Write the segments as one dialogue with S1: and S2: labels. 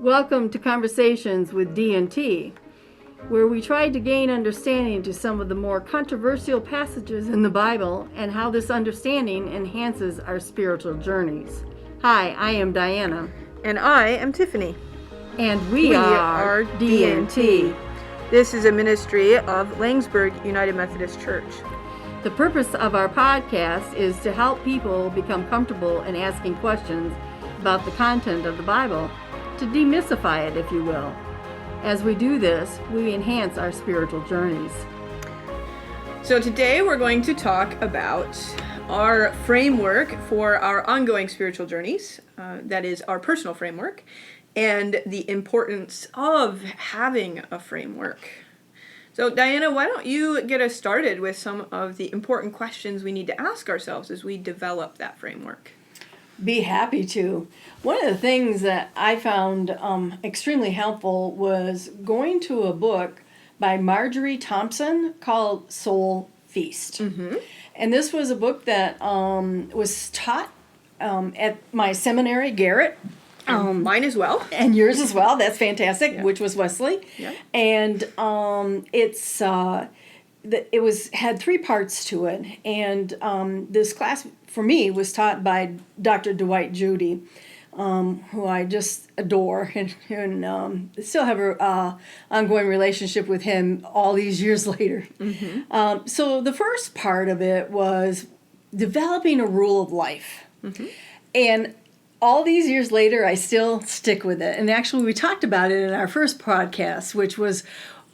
S1: Welcome to Conversations with D&T, where we try to gain understanding to some of the more controversial passages in the Bible and how this understanding enhances our spiritual journeys. Hi, I am Diana.
S2: And I am Tiffany.
S1: And we are D&T.
S2: This is a ministry of Langsburg United Methodist Church.
S1: The purpose of our podcast is to help people become comfortable in asking questions about the content of the Bible, to demystify it, if you will. As we do this, we enhance our spiritual journeys.
S2: So today we're going to talk about our framework for our ongoing spiritual journeys, that is our personal framework, and the importance of having a framework. So Diana, why don't you get us started with some of the important questions we need to ask ourselves as we develop that framework?
S1: Be happy to. One of the things that I found extremely helpful was going to a book by Marjorie Thompson called Soul Feast. Mm-hmm. And this was a book that was taught at my seminary, Garrett.
S2: Mine as well.
S1: And yours as well. That's fantastic,
S2: Yeah.
S1: which was Wesley.
S2: Yeah.
S1: And it had three parts to it. And this class, for me, was taught by Dr. Dwight Judy, who I just adore and still have an ongoing relationship with him all these years later. Mm-hmm. So the first part of it was developing a rule of life. Mm-hmm. And all these years later, I still stick with it. And actually, we talked about it in our first podcast, which was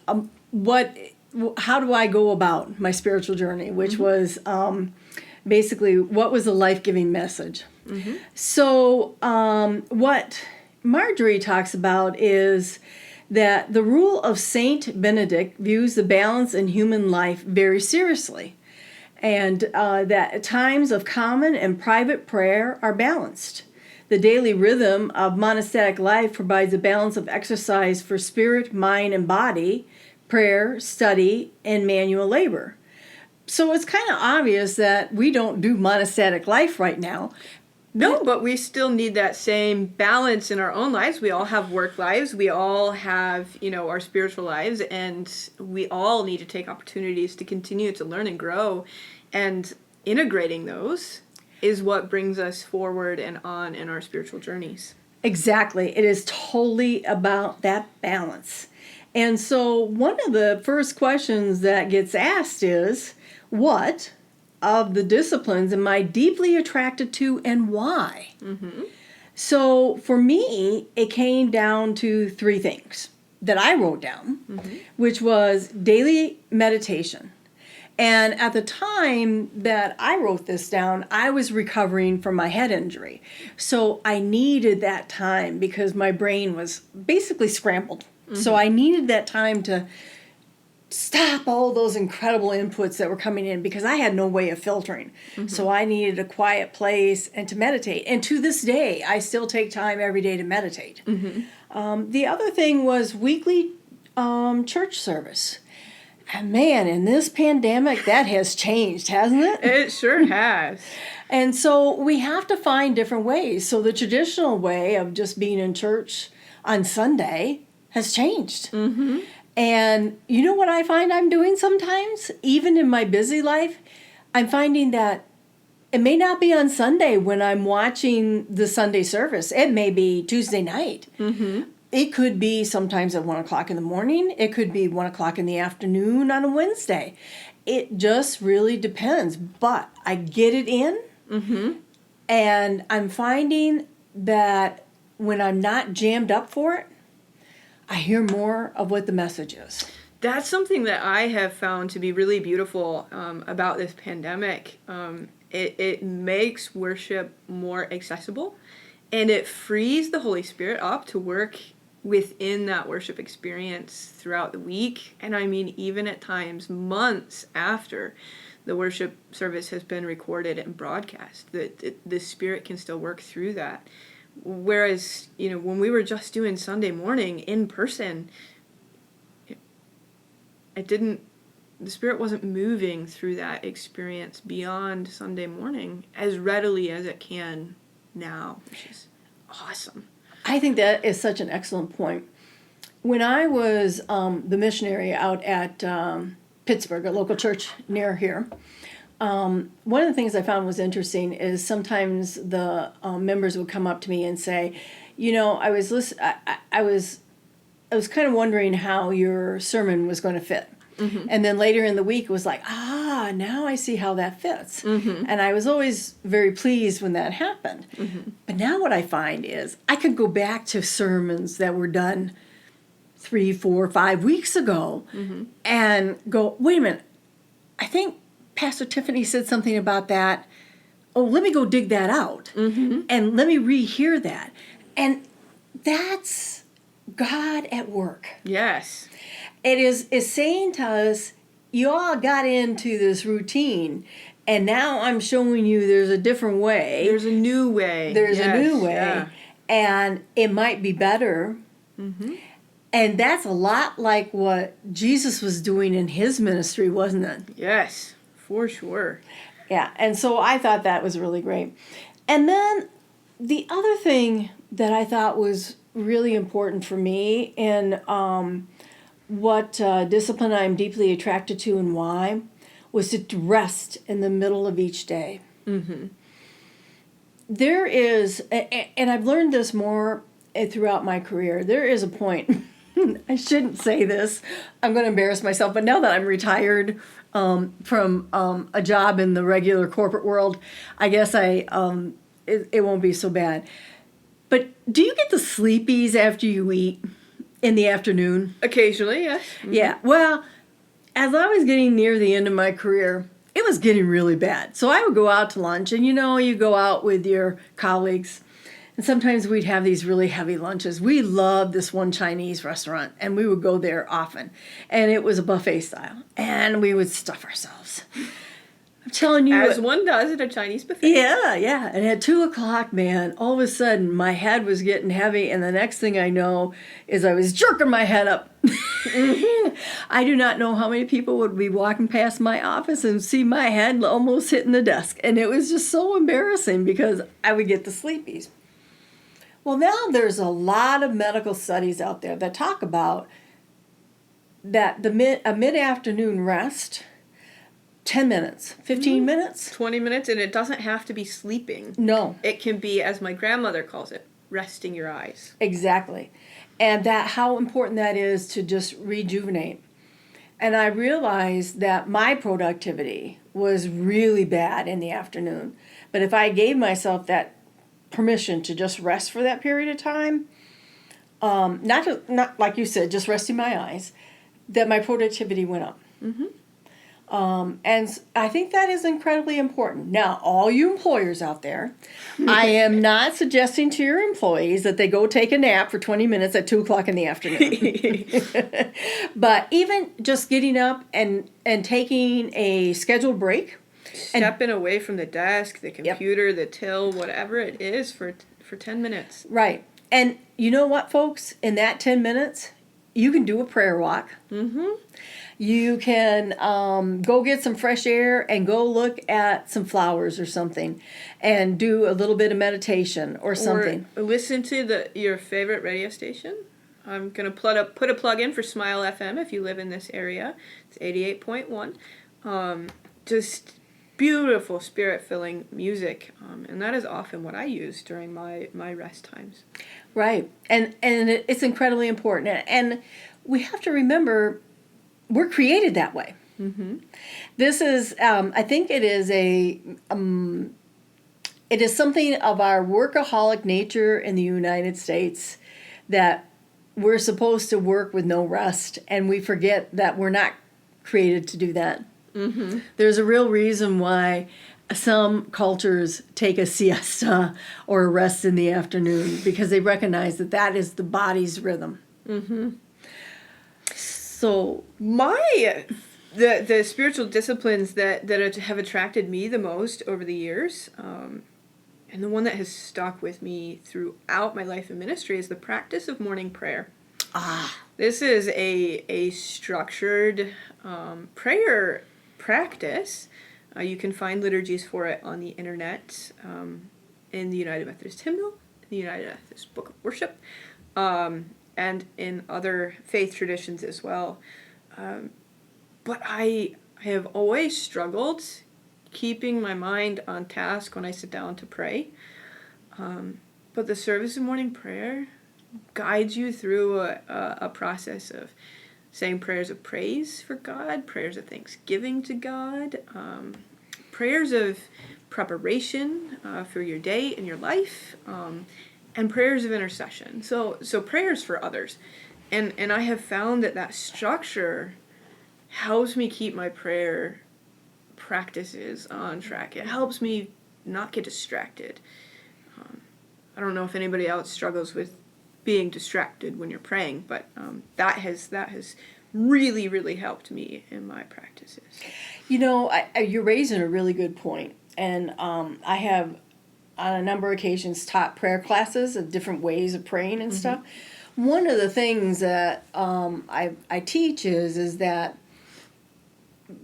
S1: how do I go about my spiritual journey, which mm-hmm. was basically what was the life-giving message. Mm-hmm. So what Marjorie talks about is that the rule of Saint Benedict views the balance in human life very seriously, and that times of common and private prayer are balanced. The daily rhythm of monastic life provides a balance of exercise for spirit, mind, and body, prayer, study, and manual labor. So it's kind of obvious that we don't do monastic life right now.
S2: No, but we still need that same balance in our own lives. We all have work lives. We all have, our spiritual lives, and we all need to take opportunities to continue to learn and grow, and integrating those is what brings us forward and on in our spiritual journeys.
S1: Exactly. It is totally about that balance. And so one of the first questions that gets asked is, what of the disciplines am I deeply attracted to and why? Mm-hmm. So for me, it came down to three things that I wrote down, mm-hmm. which was daily meditation. And at the time that I wrote this down, I was recovering from my head injury. So I needed that time because my brain was basically scrambled. Mm-hmm. So I needed that time to stop all those incredible inputs that were coming in because I had no way of filtering. Mm-hmm. So I needed a quiet place and to meditate. And to this day, I still take time every day to meditate. Mm-hmm. The other thing was weekly church service. And man, in this pandemic, that has changed, hasn't it?
S2: It sure has.
S1: And so we have to find different ways. So the traditional way of just being in church on Sunday has changed. Mm-hmm. And you know what I find I'm doing sometimes? Even in my busy life, I'm finding that it may not be on Sunday when I'm watching the Sunday service. It may be Tuesday night. Mm-hmm. It could be sometimes at 1 o'clock in the morning. It could be 1 o'clock in the afternoon on a Wednesday. It just really depends. But I get it in, mm-hmm. and I'm finding that when I'm not jammed up for it, I hear more of what the message is.
S2: That's something that I have found to be really beautiful about this pandemic. It makes worship more accessible, and it frees the Holy Spirit up to work within that worship experience throughout the week. And I mean, even at times, months after the worship service has been recorded and broadcast, the Spirit can still work through that. Whereas, when we were just doing Sunday morning in person, the Spirit wasn't moving through that experience beyond Sunday morning as readily as it can now, which is awesome.
S1: I think that is such an excellent point. When I was the missionary out at Pittsburgh, a local church near here, one of the things I found was interesting is sometimes the members would come up to me and say, you know, I was kind of wondering how your sermon was going to fit. Mm-hmm. And then later in the week it was like, now I see how that fits. Mm-hmm. And I was always very pleased when that happened. Mm-hmm. But now what I find is I could go back to sermons that were done 3, 4, 5 weeks ago mm-hmm. and go, wait a minute, I think Pastor Tiffany said something about that. Oh, let me go dig that out. Mm-hmm. And let me rehear that. And that's God at work.
S2: Yes.
S1: It is saying to us, you all got into this routine, and now I'm showing you there's a different way.
S2: There's a new way.
S1: There's a new way, and it might be better. Mm-hmm. And that's a lot like what Jesus was doing in his ministry, wasn't it?
S2: Yes, for sure.
S1: Yeah, and so I thought that was really great. And then the other thing that I thought was really important for me and what discipline I'm deeply attracted to and why was to rest in the middle of each day. Mm-hmm. There is, and I've learned this more throughout my career, there is a point, I shouldn't say this, I'm going to embarrass myself, but now that I'm retired from a job in the regular corporate world, I guess it won't be so bad. But do you get the sleepies after you eat? In the afternoon?
S2: Occasionally, yes. Mm-hmm.
S1: Yeah. Well, as I was getting near the end of my career, it was getting really bad. So I would go out to lunch, and you go out with your colleagues, and sometimes we'd have these really heavy lunches. We loved this one Chinese restaurant, and we would go there often. And it was a buffet style, and we would stuff ourselves. I'm telling you.
S2: As one does at a Chinese buffet.
S1: Yeah. And at 2:00, man, all of a sudden my head was getting heavy, and the next thing I know is I was jerking my head up. Mm-hmm. I do not know how many people would be walking past my office and see my head almost hitting the desk. And it was just so embarrassing because I would get the sleepies. Well, now there's a lot of medical studies out there that talk about that a mid-afternoon rest, 10 minutes, 15 minutes.
S2: 20 minutes, and it doesn't have to be sleeping.
S1: No.
S2: It can be, as my grandmother calls it, resting your eyes.
S1: Exactly. And how important that is to just rejuvenate. And I realized that my productivity was really bad in the afternoon. But if I gave myself that permission to just rest for that period of time, not like you said, just resting my eyes, that my productivity went up. Mm-hmm. And I think that is incredibly important. Now, all you employers out there, I am not suggesting to your employees that they go take a nap for 20 minutes at 2:00 in the afternoon. But even just getting up and taking a scheduled break.
S2: Stepping away from the desk, the computer, the till, whatever it is for 10 minutes.
S1: Right. And you know what, folks? In that 10 minutes, you can do a prayer walk. Mm-hmm. You can go get some fresh air and go look at some flowers or something and do a little bit of meditation or something.
S2: Or listen to your favorite radio station. I'm going to put a plug in for Smile FM if you live in this area. It's 88.1. Just beautiful spirit-filling music. And that is often what I use during my rest times.
S1: Right. And it's incredibly important. And we have to remember we're created that way. Mm-hmm. This is, I think it is it is something of our workaholic nature in the United States that we're supposed to work with no rest, and we forget that we're not created to do that. Mm-hmm. There's a real reason why some cultures take a siesta or a rest in the afternoon, because they recognize that is the body's rhythm. Mm-hmm. So
S2: the spiritual disciplines that have attracted me the most over the years, and the one that has stuck with me throughout my life in ministry, is the practice of morning prayer. This is a structured prayer practice. You can find liturgies for it on the internet, in the United Methodist Hymnal, the United Methodist Book of Worship, and in other faith traditions as well. But I have always struggled keeping my mind on task when I sit down to pray. But the service of morning prayer guides you through a process of saying prayers of praise for God, prayers of thanksgiving to God, prayers of preparation for your day and your life, and prayers of intercession. So prayers for others. And I have found that structure helps me keep my prayer practices on track. It helps me not get distracted. I don't know if anybody else struggles with being distracted when you're praying, but that has really, really helped me in my practices.
S1: You're raising a really good point. And I have, on a number of occasions, taught prayer classes of different ways of praying and stuff. One of the things that I teach is that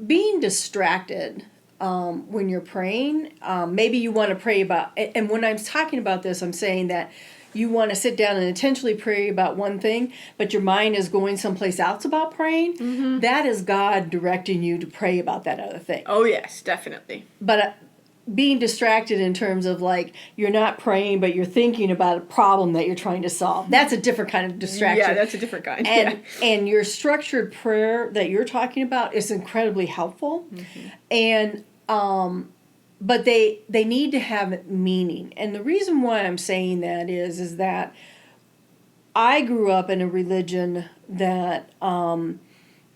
S1: being distracted when you're praying, maybe you want to pray about, and when I'm talking about this, I'm saying that you want to sit down and intentionally pray about one thing, but your mind is going someplace else about praying. That is God directing you to pray about that other thing.
S2: Oh, yes, definitely.
S1: But being distracted in terms of like you're not praying, but you're thinking about a problem that you're trying to solve. That's a different kind of distraction.
S2: Yeah, that's a different kind.
S1: And your structured prayer that you're talking about is incredibly helpful. And but they need to have meaning. And the reason why I'm saying that is that I grew up in a religion that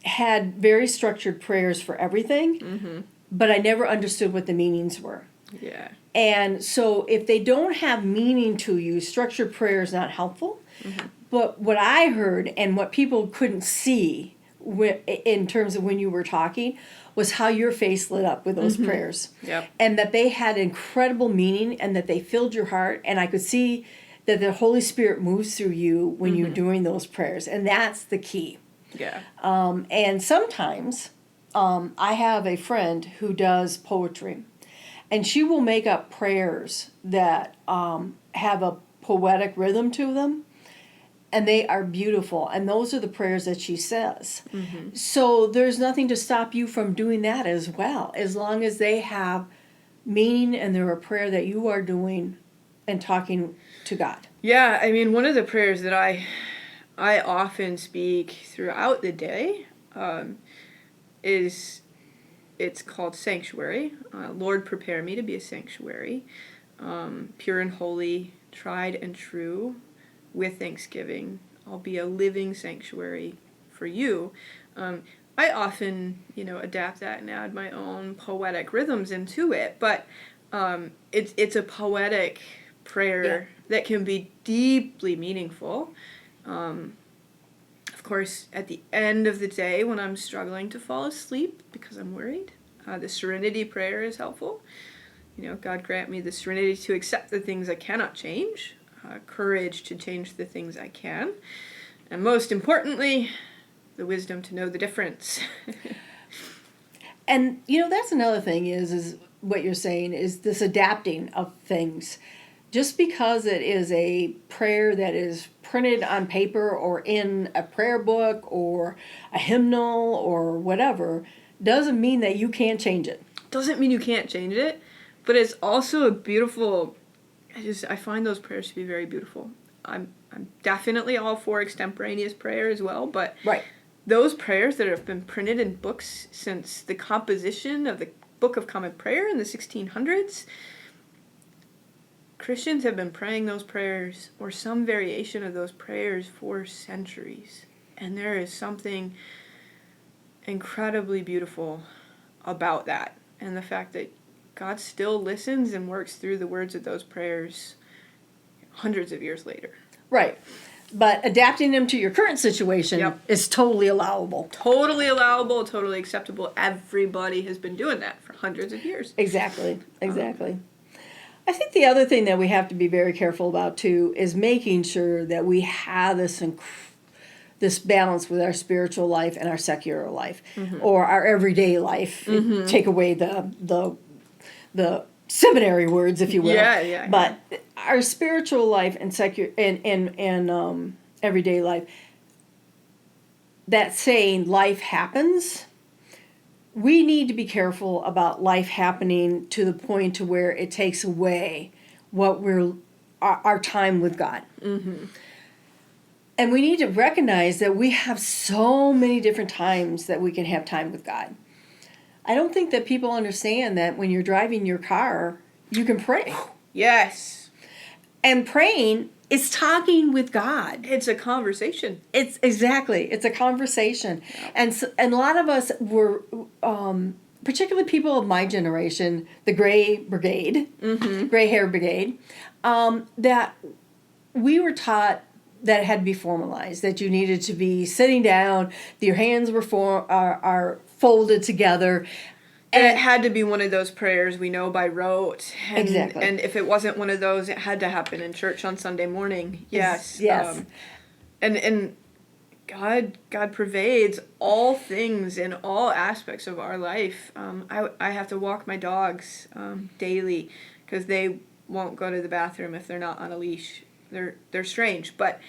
S1: had very structured prayers for everything, but I never understood what the meanings were.
S2: Yeah.
S1: And so if they don't have meaning to you, structured prayer is not helpful. But what I heard and what people couldn't see in terms of when you were talking was how your face lit up with those prayers.
S2: Yep.
S1: And that they had incredible meaning and that they filled your heart. And I could see that the Holy Spirit moves through you when you're doing those prayers. And that's the key.
S2: Yeah.
S1: And sometimes I have a friend who does poetry. And she will make up prayers that have a poetic rhythm to them. And they are beautiful. And those are the prayers that she says. So there's nothing to stop you from doing that as well, as long as they have meaning and they're a prayer that you are doing and talking to God.
S2: Yeah, I mean, one of the prayers that I often speak throughout the day it's called Sanctuary. Lord, prepare me to be a sanctuary, pure and holy, tried and true. With thanksgiving, I'll be a living sanctuary for you. I often, adapt that and add my own poetic rhythms into it, but it's a poetic prayer that can be deeply meaningful. Of course, at the end of the day, when I'm struggling to fall asleep because I'm worried, the Serenity Prayer is helpful. God grant me the serenity to accept the things I cannot change. Courage to change the things I can, and most importantly, the wisdom to know the difference.
S1: And that's another thing is what you're saying is this adapting of things. Just because it is a prayer that is printed on paper or in a prayer book or a hymnal or whatever doesn't mean that you can't change it.
S2: Doesn't mean you can't change it, but it's also a beautiful. I find those prayers to be very beautiful. I'm definitely all for extemporaneous prayer as well, but those prayers that have been printed in books since the composition of the Book of Common Prayer in the 1600s, Christians have been praying those prayers or some variation of those prayers for centuries. And there is something incredibly beautiful about that, and the fact that God still listens and works through the words of those prayers hundreds of years later.
S1: Right. But adapting them to your current situation is totally allowable.
S2: Totally allowable, totally acceptable. Everybody has been doing that for hundreds of years.
S1: Exactly. I think the other thing that we have to be very careful about, too, is making sure that we have this balance with our spiritual life and our secular life, or our everyday life. Take away the seminary words, if you will.
S2: Yeah.
S1: But our spiritual life and everyday life, that saying life happens, we need to be careful about life happening to the point to where it takes away what our time with God.
S2: Mm-hmm.
S1: And we need to recognize that we have so many different times that we can have time with God. I don't think that people understand that when you're driving your car, you can pray.
S2: Yes.
S1: And praying is talking with God.
S2: It's a conversation.
S1: It's a conversation.
S2: Yeah.
S1: And a lot of us were, particularly people of my generation, the gray brigade, gray hair brigade, that we were taught that it had to be formalized, that you needed to be sitting down, your hands were are folded together.
S2: And it had to be one of those prayers we know by rote.
S1: Exactly.
S2: And if it wasn't one of those, it had to happen in church on Sunday morning. Yes.
S1: Yes.
S2: And God pervades all things in all aspects of our life. I have to walk my dogs daily because they won't go to the bathroom if they're not on a leash. They're strange, but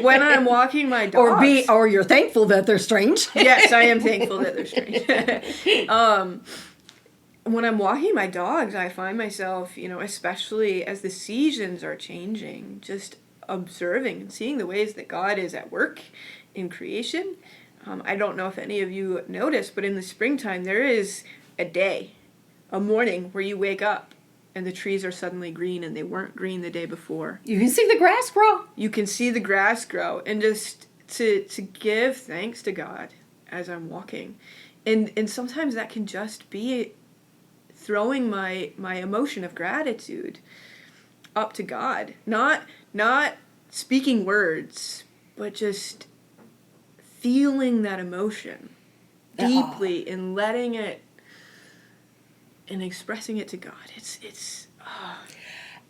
S2: when I'm walking my dogs,
S1: or you're thankful that they're strange.
S2: Yes, I am thankful that they're strange. When I'm walking my dogs, I find myself, especially as the seasons are changing, just observing and seeing the ways that God is at work in creation. I don't know if any of you notice, but in the springtime there is a morning where you wake up and the trees are suddenly green and they weren't green the day before.
S1: You can see the grass grow.
S2: You can see the grass grow, and just to give thanks to God as I'm walking. And sometimes that can just be throwing my emotion of gratitude up to God. Not speaking words, but just feeling that emotion deeply and letting it and expressing it to God. It's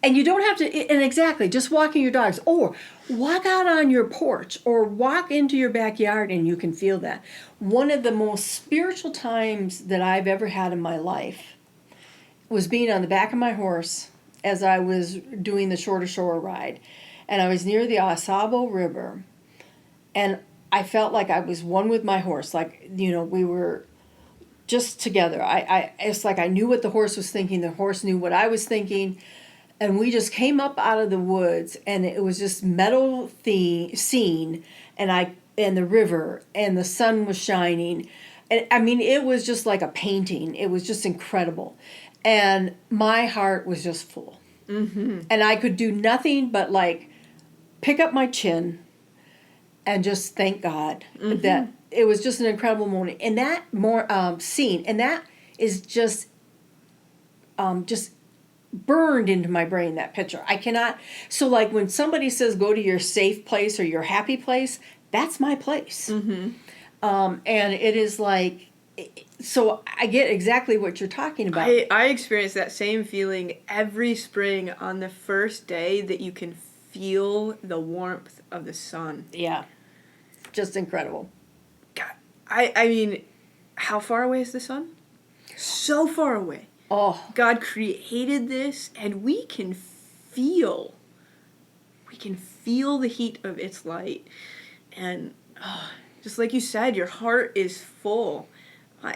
S1: And you don't have to, and exactly, just walking your dogs, or walk out on your porch, or walk into your backyard, and you can feel that. One of the most spiritual times that I've ever had in my life was being on the back of my horse as I was doing the shorter shore ride. And I was near the Asabo River, and I felt like I was one with my horse, like, we were just together. It's like I knew what the horse was thinking, the horse knew what I was thinking, and we just came up out of the woods, and it was just meadow scene, and the river, and the sun was shining, and I mean, it was just like a painting. It was just incredible, and my heart was just full, and I could do nothing but like pick up my chin and just thank God that it was just an incredible morning. And that scene, and that is just burned into my brain, that picture. I cannot, so like when somebody says go to your safe place or your happy place, that's my place. And it is like, so I get exactly what you're talking about.
S2: I experience that same feeling every spring on the first day that you can feel the warmth of the sun.
S1: Yeah. Just incredible.
S2: God, I mean, how far away is the sun? So far away.
S1: Oh.
S2: God created this, and we can feel the heat of its light. And just like you said, your heart is full.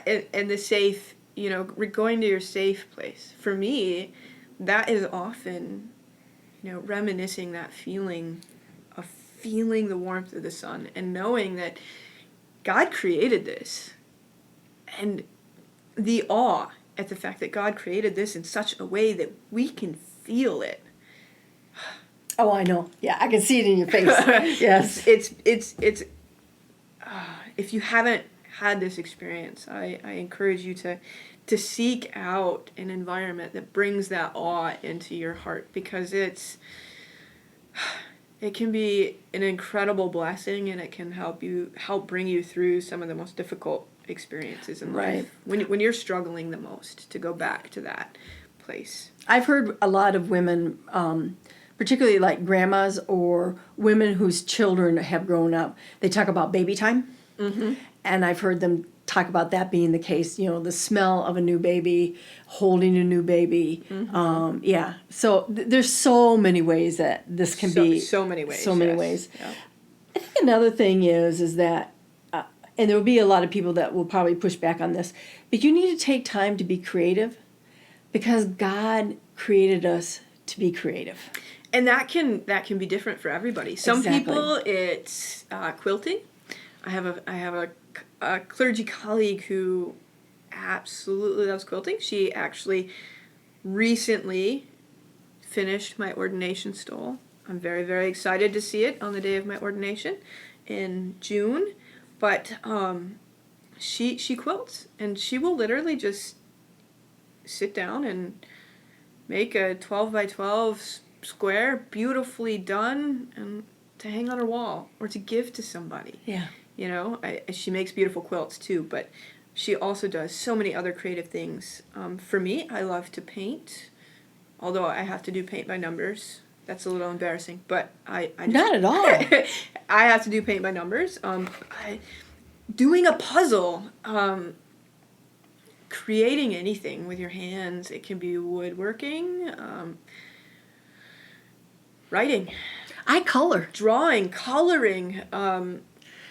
S2: And the safe, going to your safe place. For me, that is often, reminiscing that feeling of feeling the warmth of the sun and knowing that God created this, and the awe at the fact that God created this in such a way that we can feel it.
S1: Oh, I know. Yeah, I can see it in your face. Yes.
S2: It's if you haven't had this experience, I encourage you to seek out an environment that brings that awe into your heart, because it can be an incredible blessing, and it can help bring you through some of the most difficult experiences in life. When you're struggling the most, to go back to that place.
S1: I've heard a lot of women, particularly like grandmas or women whose children have grown up, they talk about baby time. And I've heard them talk about that being the case. The smell of a new baby, holding a new baby. Yeah. So there's so many ways that this can be.
S2: So many ways.
S1: So many
S2: yes.
S1: ways.
S2: Yeah.
S1: I think another thing is that, and there will be a lot of people that will probably push back on this, but you need to take time to be creative because God created us to be creative.
S2: And that can be different for everybody. Some
S1: Exactly.
S2: people it's quilting. I have a clergy colleague who absolutely loves quilting. She actually recently finished my ordination stole. I'm very, very excited to see it on the day of my ordination in June. But she quilts, and she will literally just sit down and make a 12 by 12 square, beautifully done, and to hang on her wall or to give to somebody.
S1: Yeah.
S2: She makes beautiful quilts too, but she also does so many other creative things. For me, I love to paint, although I have to do paint by numbers. That's a little embarrassing, but I just,
S1: Not at all.
S2: I have to do paint by numbers. Doing a puzzle, creating anything with your hands. It can be woodworking, writing.
S1: I color.
S2: Drawing, coloring.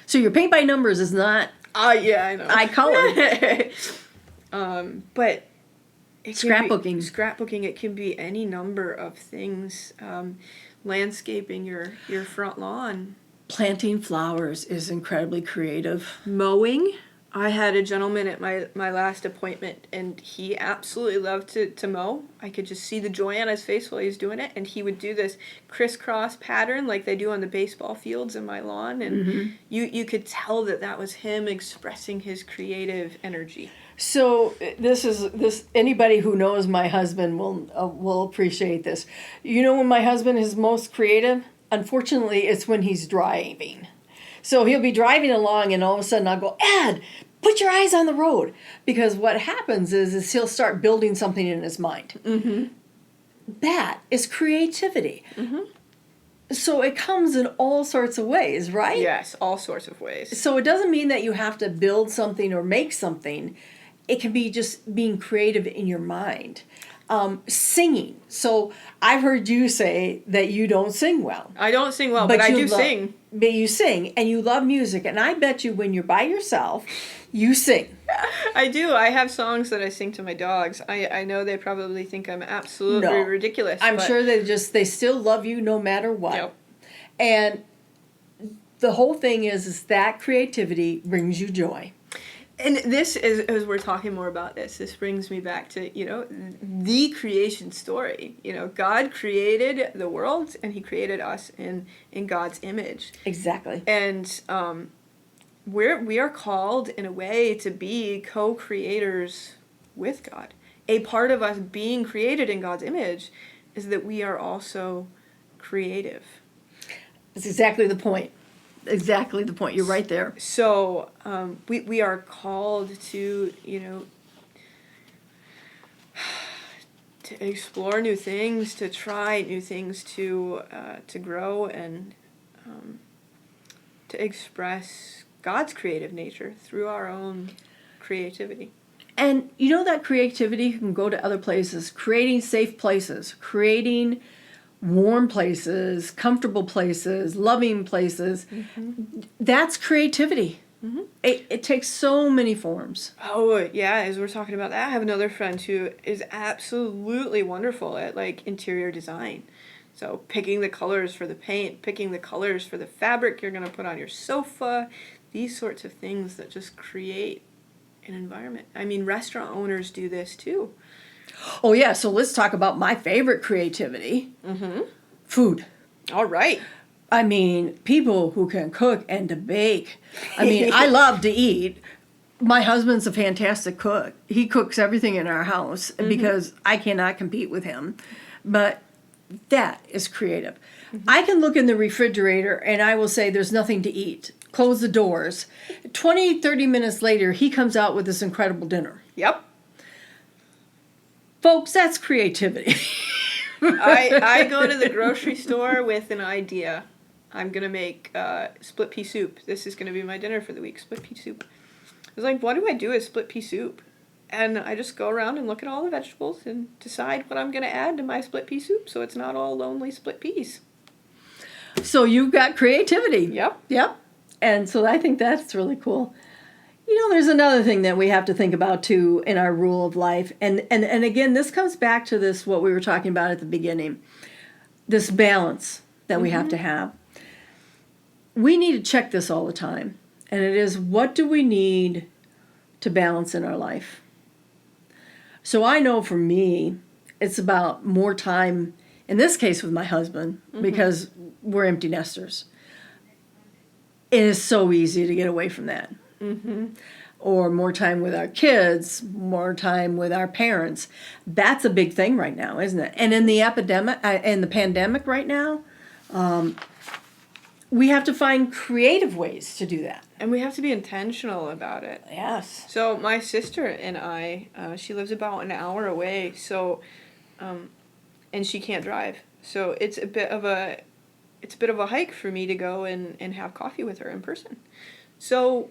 S1: So your paint by numbers is not.
S2: Yeah, I know.
S1: I color.
S2: But it
S1: Scrapbooking.
S2: Scrapbooking. It can be any number of things. Landscaping your front lawn.
S1: Planting flowers is incredibly creative.
S2: Mowing. I had a gentleman at my last appointment, and he absolutely loved to mow. I could just see the joy on his face while he was doing it, and he would do this crisscross pattern like they do on the baseball fields in my lawn, and you could tell that was him expressing his creative energy.
S1: So this anybody who knows my husband will appreciate this. When my husband is most creative? Unfortunately, it's when he's driving. So he'll be driving along, and all of a sudden I'll go, Ed, put your eyes on the road. Because what happens is he'll start building something in his mind. Mm-hmm. That is creativity. Mm-hmm. So it comes in all sorts of ways, right?
S2: Yes, all sorts of ways.
S1: So it doesn't mean that you have to build something or make something. It can be just being creative in your mind. Singing. So I've heard you say that you don't sing well.
S2: I don't sing well, but I do sing.
S1: But you sing, and you love music. And I bet you when you're by yourself, you sing.
S2: I do. I have songs that I sing to my dogs. I know they probably think I'm absolutely ridiculous.
S1: I'm sure they still love you no matter what.
S2: Yep.
S1: And the whole thing is that creativity brings you joy.
S2: And this is, as we're talking more about this brings me back to, the creation story. God created the world, and he created us in God's image.
S1: Exactly.
S2: And we are called, in a way, to be co-creators with God. A part of us being created in God's image is that we are also creative.
S1: That's exactly the point. Exactly the point. You're right there.
S2: So we are called to, to explore new things, to try new things, to grow and to express God's creative nature through our own creativity.
S1: And that creativity can go to other places, creating safe places, creating warm places, comfortable places, loving places. Mm-hmm. That's creativity. Mm-hmm. It takes so many forms.
S2: Oh, yeah, as we're talking about that, I have another friend who is absolutely wonderful at, interior design. So picking the colors for the paint, picking the colors for the fabric you're going to put on your sofa, these sorts of things that just create an environment. I mean, restaurant owners do this too.
S1: Oh, yeah, so let's talk about my favorite creativity. Mm-hmm. Food.
S2: All right.
S1: I mean, people who can cook and to bake. I mean, I love to eat. My husband's a fantastic cook. He cooks everything in our house because I cannot compete with him. But that is creative. Mm-hmm. I can look in the refrigerator and I will say there's nothing to eat. Close the doors. 20, 30 minutes later, he comes out with this incredible dinner.
S2: Yep.
S1: Folks, that's creativity.
S2: I go to the grocery store with an idea. I'm going to make split pea soup. This is going to be my dinner for the week, split pea soup. was like, what do I do with split pea soup? And I just go around and look at all the vegetables and decide what I'm going to add to my split pea soup so it's not all lonely split peas.
S1: So you've got creativity.
S2: Yep.
S1: Yep. And so I think that's really cool. There's another thing that we have to think about too in our rule of life. And again, this comes back to this, what we were talking about at the beginning, this balance that we have to have. We need to check this all the time. And it is, what do we need to balance in our life? So I know for me, it's about more time, in this case with my husband, because we're empty nesters. It is so easy to get away from that. Or more time with our kids, more time with our parents. That's a big thing right now, isn't it? And in the pandemic right now, we have to find creative ways to do that.
S2: And we have to be intentional about it.
S1: Yes.
S2: So my sister and I, she lives about an hour away, so, and she can't drive. So it's a bit of a hike for me to go and have coffee with her in person. So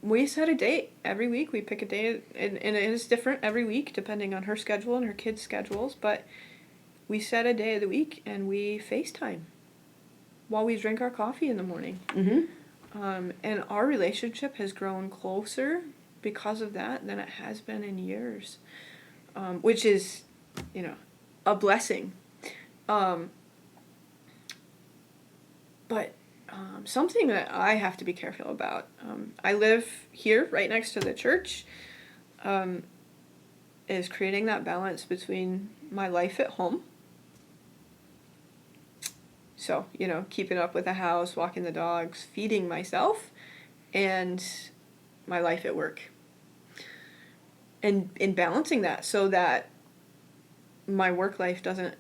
S2: we set a date every week. We pick a day, and it is different every week depending on her schedule and her kids' schedules, but we set a day of the week and we FaceTime while we drink our coffee in the morning. And our relationship has grown closer because of that than it has been in years, which is, a blessing. But something that I have to be careful about, I live here right next to the church, is creating that balance between my life at home. So, keeping up with the house, walking the dogs, feeding myself, and my life at work. And in balancing that so that my work life doesn't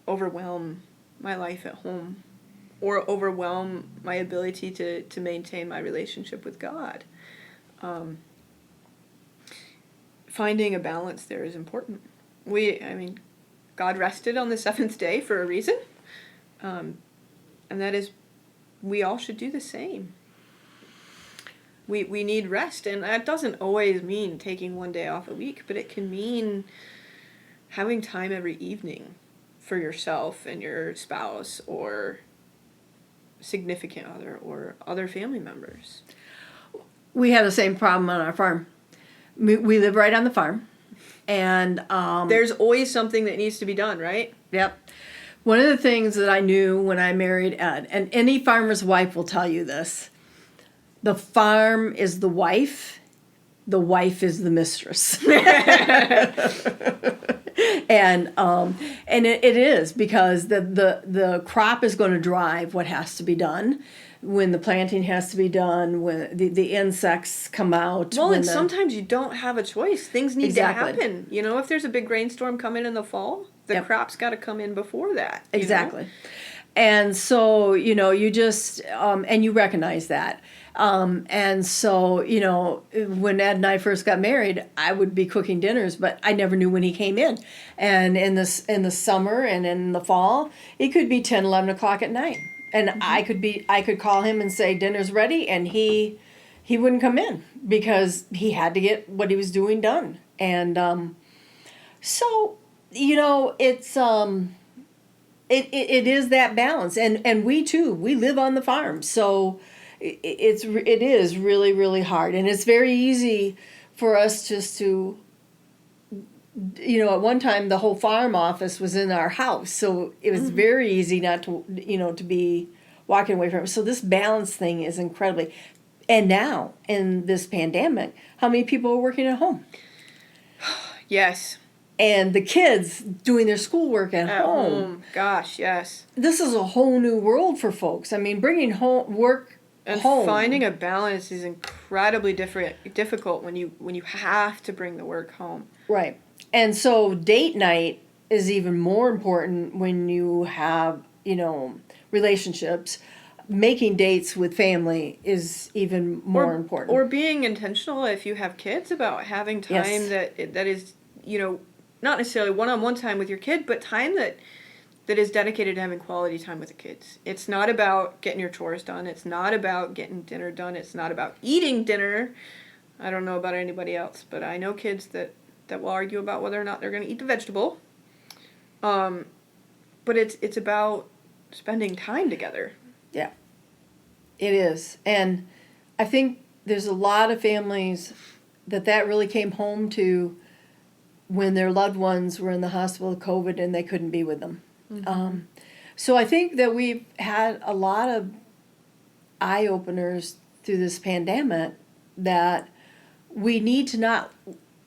S2: overwhelm my life at home or overwhelm my ability to maintain my relationship with God. Finding a balance there is important. God rested on the seventh day for a reason. And that is, we all should do the same. We need rest, and that doesn't always mean taking one day off a week, but it can mean having time every evening for yourself and your spouse or significant other or other family members.
S1: We have the same problem on our farm. We live right on the farm, and
S2: there's always something that needs to be done, right?
S1: Yep. One of the things that I knew when I married Ed, and any farmer's wife will tell you this, the farm is the wife is the mistress. And it is, because the crop is going to drive what has to be done. When the planting has to be done, when the insects come out.
S2: Well, and sometimes you don't have a choice. Things need
S1: Exactly.
S2: to happen. If there's a big rainstorm coming in the fall, the crop's got to come in before that.
S1: Exactly. And so, you just, and you recognize that. And so, when Ed and I first got married, I would be cooking dinners, but I never knew when he came in. And in the summer and in the fall, it could be 10, 11 o'clock at night. And I could call him and say, dinner's ready, and he wouldn't come in because he had to get what he was doing done. And so, it's it is that balance, and we too, we live on the farm, so it is really, really hard, and it's very easy for us just to, at one time the whole farm office was in our house, so it was very easy not to, to be walking away from it. So this balance thing is incredibly, and now in this pandemic, how many people are working at home?
S2: Yes.
S1: And the kids doing their schoolwork at home.
S2: Gosh, yes.
S1: This is a whole new world for folks. I mean, bringing work
S2: and
S1: home.
S2: Finding a balance is incredibly difficult when you have to bring the work home.
S1: Right. And so date night is even more important when you have, relationships. Making dates with family is even more important.
S2: Or being intentional if you have kids about having time that is, not necessarily one-on-one time with your kid, but time that is dedicated to having quality time with the kids. It's not about getting your chores done. It's not about getting dinner done. It's not about eating dinner. I don't know about anybody else, but I know kids that will argue about whether or not they're going to eat the vegetable. But it's about spending time together.
S1: Yeah, it is. And I think there's a lot of families that really came home to when their loved ones were in the hospital with COVID and they couldn't be with them. Mm-hmm. So I think that we've had a lot of eye-openers through this pandemic that we need to not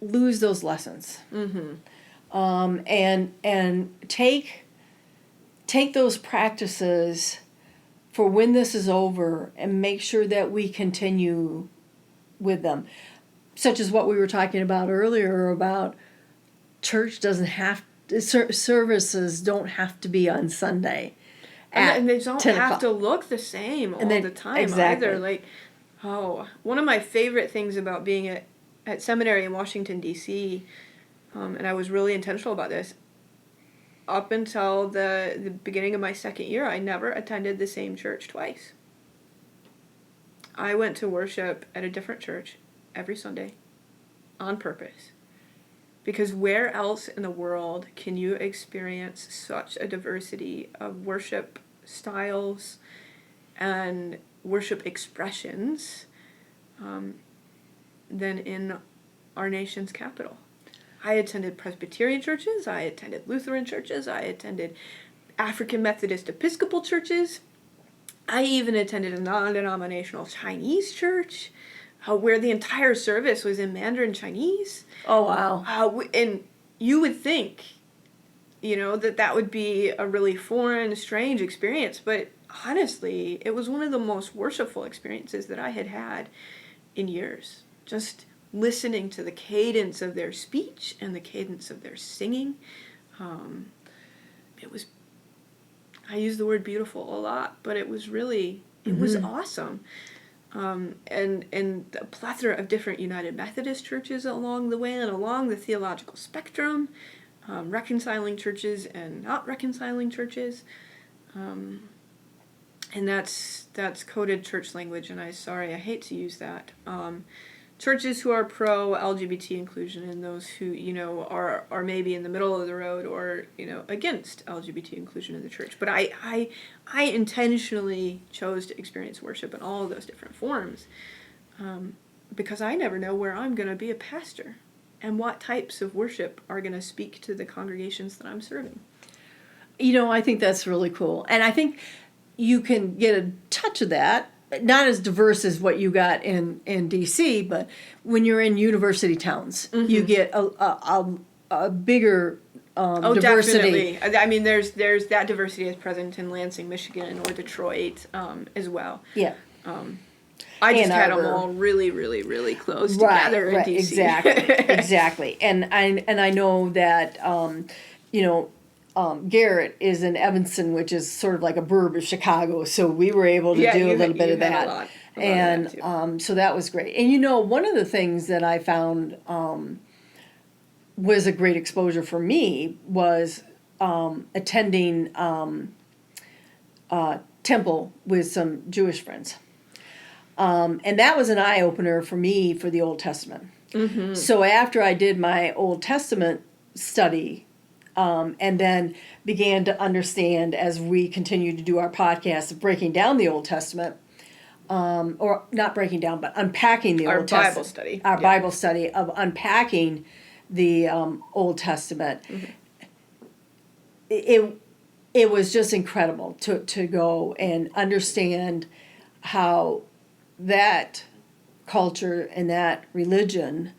S1: lose those lessons. Mm-hmm. And take those practices for when this is over and make sure that we continue with them. Such as what we were talking about earlier about church services don't have to be on Sunday.
S2: And they don't have to look the same all the time either. Like, one of my favorite things about being at seminary in Washington, D.C., and I was really intentional about this, up until the beginning of my second year, I never attended the same church twice. I went to worship at a different church every Sunday on purpose. Because where else in the world can you experience such a diversity of worship styles and worship expressions than in our nation's capital? I attended Presbyterian churches, I attended Lutheran churches, I attended African Methodist Episcopal churches. I even attended a non-denominational Chinese church where the entire service was in Mandarin Chinese.
S1: Oh, wow.
S2: And you would think, that would be a really foreign, strange experience. But honestly, it was one of the most worshipful experiences that I had had in years. Just listening to the cadence of their speech and the cadence of their singing. It was, I use the word beautiful a lot, but it was really, it was awesome. And a plethora of different United Methodist churches along the way and along the theological spectrum, reconciling churches and not reconciling churches. And that's coded church language, and I hate to use that. Churches who are pro-LGBT inclusion and those who, are maybe in the middle of the road or, against LGBT inclusion in the church. But I intentionally chose to experience worship in all of those different forms because I never know where I'm going to be a pastor and what types of worship are going to speak to the congregations that I'm serving.
S1: I think that's really cool. And I think you can get a touch of that. Not as diverse as what you got in D.C., but when you're in university towns, you get a bigger diversity.
S2: Definitely. I mean, there's that diversity is present in Lansing, Michigan, or Detroit as well.
S1: Yeah.
S2: I just had them all really, really, really close together in D.C.
S1: Exactly. And I know that Garrett is in Evanston, which is sort of like a burb of Chicago, so we were able to do a little bit of that. So that was great. And one of the things that I found was a great exposure for me was attending temple with some Jewish friends. And that was an eye-opener for me for the Old Testament. Mm-hmm. So after I did my Old Testament study, and then began to understand as we continued to do our podcast of breaking down the Old Testament, or not breaking down, but unpacking the Old Testament.
S2: Bible study.
S1: Our Bible study of unpacking the Old Testament. Mm-hmm. It was just incredible to go and understand how that culture and that religion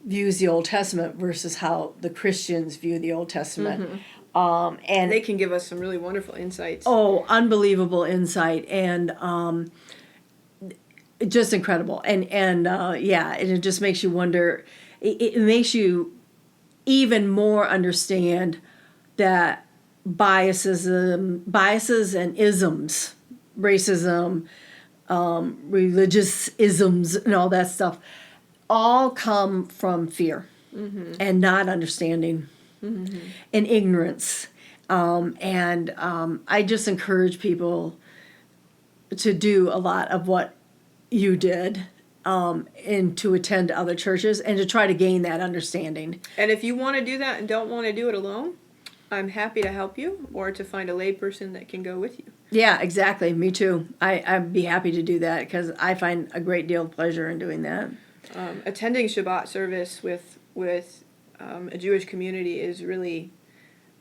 S1: views the Old Testament versus how the Christians view the Old Testament.
S2: Mm-hmm. And they can give us some really wonderful insights.
S1: Oh, unbelievable insight. And just incredible. And it just makes you wonder, it makes you even more understand that biases and isms, racism, religious isms and all that stuff, all come from fear and not understanding and ignorance. I just encourage people to do a lot of what you did and to attend other churches and to try to gain that understanding.
S2: And if you want to do that and don't want to do it alone, I'm happy to help you or to find a layperson that can go with you.
S1: Yeah, exactly. Me too. I'd be happy to do that because I find a great deal of pleasure in doing that.
S2: Attending Shabbat service with a Jewish community is really,